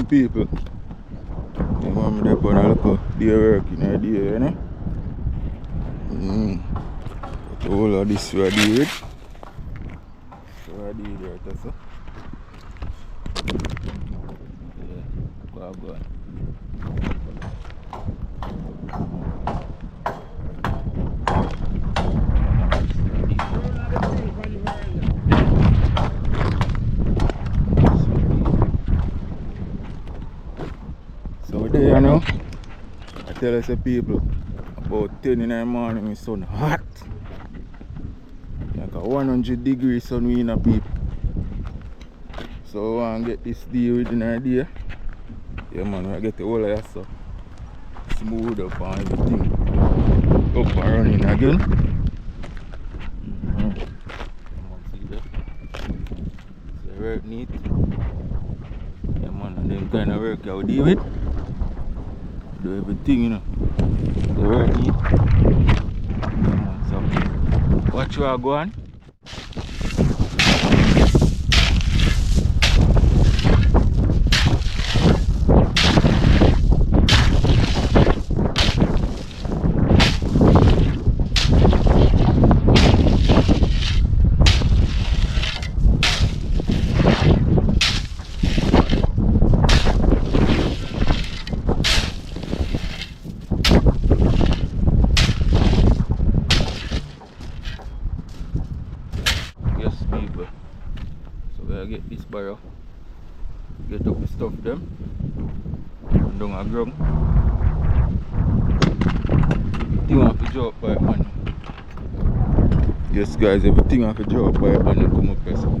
people. You want me to put a little day work in a day, you know? But all of this we do it. So I do it right also. Yeah, go on. So there you know, I tell us the people about 10 in the morning the sun hot. Like a 100 degrees sun we in a people. So I want to get this deal within a day. Yeah man, I get the whole of that stuff smooth up and everything up and running again. See that? So work neat. Yeah man, and them kind of work I will deal with. Do everything, you know. The work neat. Yeah man, so watch where I go on. Get this barrow, get up the stuff them, and down a ground. Everything have to drop by man. Yes guys, everything have to drop by man and come up here. So.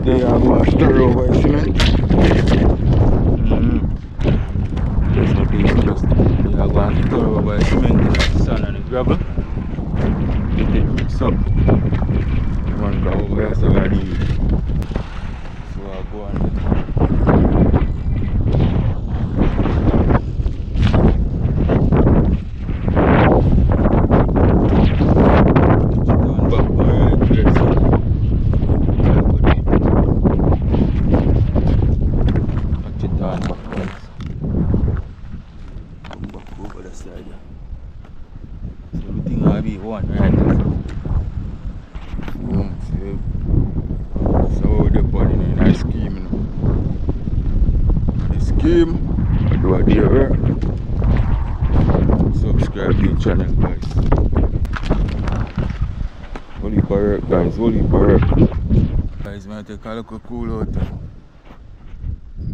They are going to stir over cement. That's what they just they are going to stir over cement, the sand and the gravel. Get it mixed up. One go over there, so I do. So I'll go on there. One right. So the body in a scheme, you know. The scheme, I do a deal work. Subscribe to the channel, guys. Holy power work, guys, holy power work. Guys, I take a little cool out.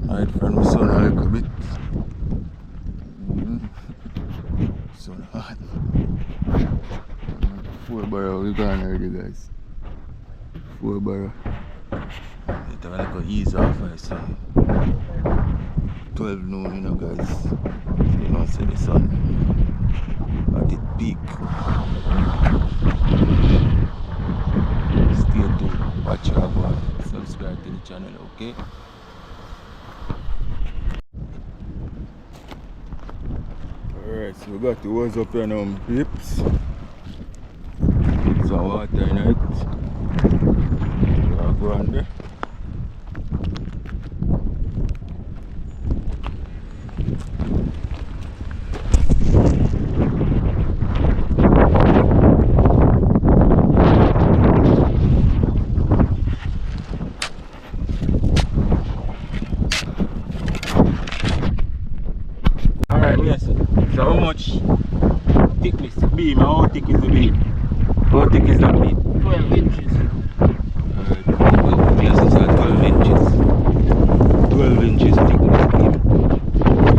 Hide from the sun a little bit. Sun hot. 4 barrel we gone already, guys. 4 barrel. It have a little ease off, I say. 12 noon, you know, guys. So you know, see the sun at its peak. Stay tuned, watch your go, subscribe to the channel, okay? Alright, so we got the hose up here now, peeps. Put some water in it. Go on there. Alright, yes. So how much thickness the beam? How thick is the beam? How thick is that beam? 12 inches. Alright, yes, it's at 12 inches. 12 inches thickness beam.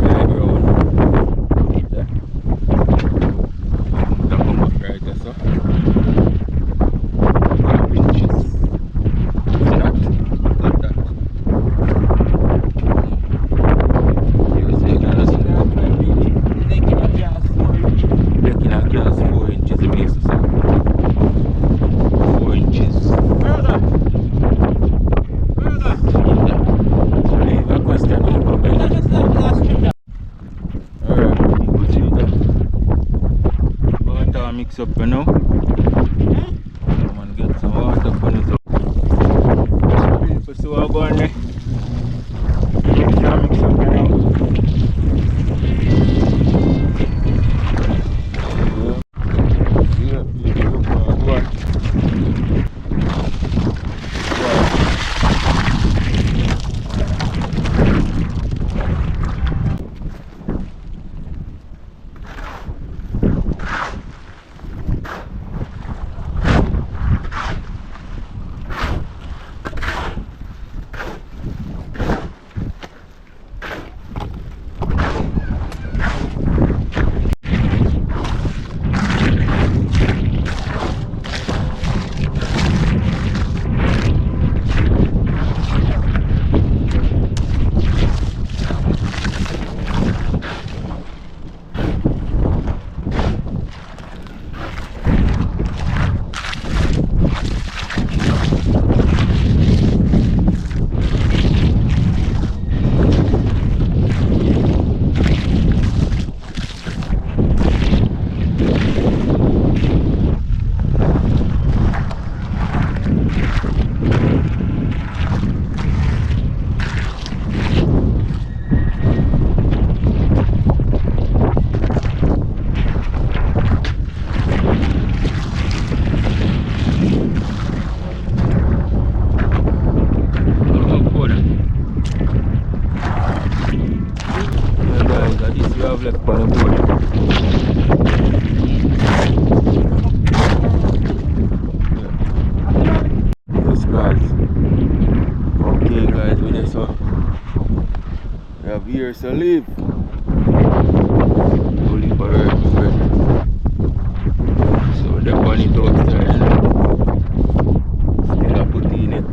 Right round. There. That come up right there, so. 12 inches. See that? Like that. You see, you can see that. Making a gas 4 inches, it makes us 4 inches. Further. So leave a question in comment. Alright, people see that. Water mix up you know. Come and get some water for it up. People see what going there. Mix up you know. Left on the board. Yes guys. Okay guys, we just we have years to live. Only for everywhere. So the bunny dogs there. Still I put in it.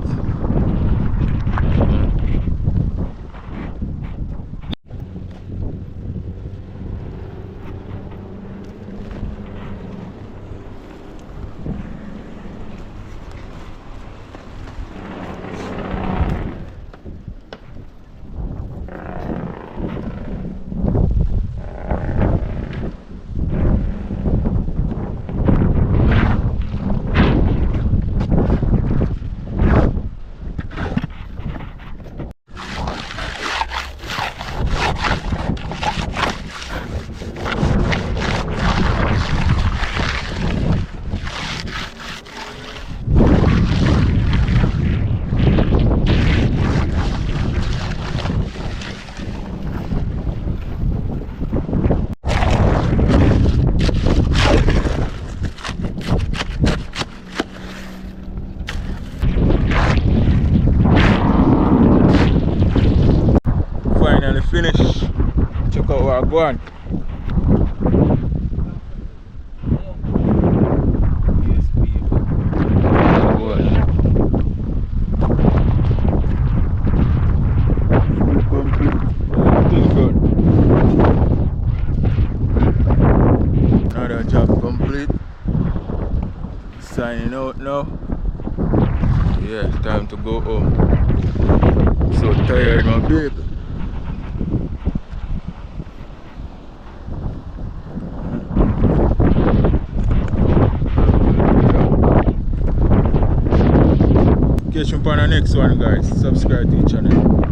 Finish. Check out where I go on. Yes, people. signing out now. Yeah, time to go home. So tired, my baby. Catch me on the next one, guys. Subscribe to the channel.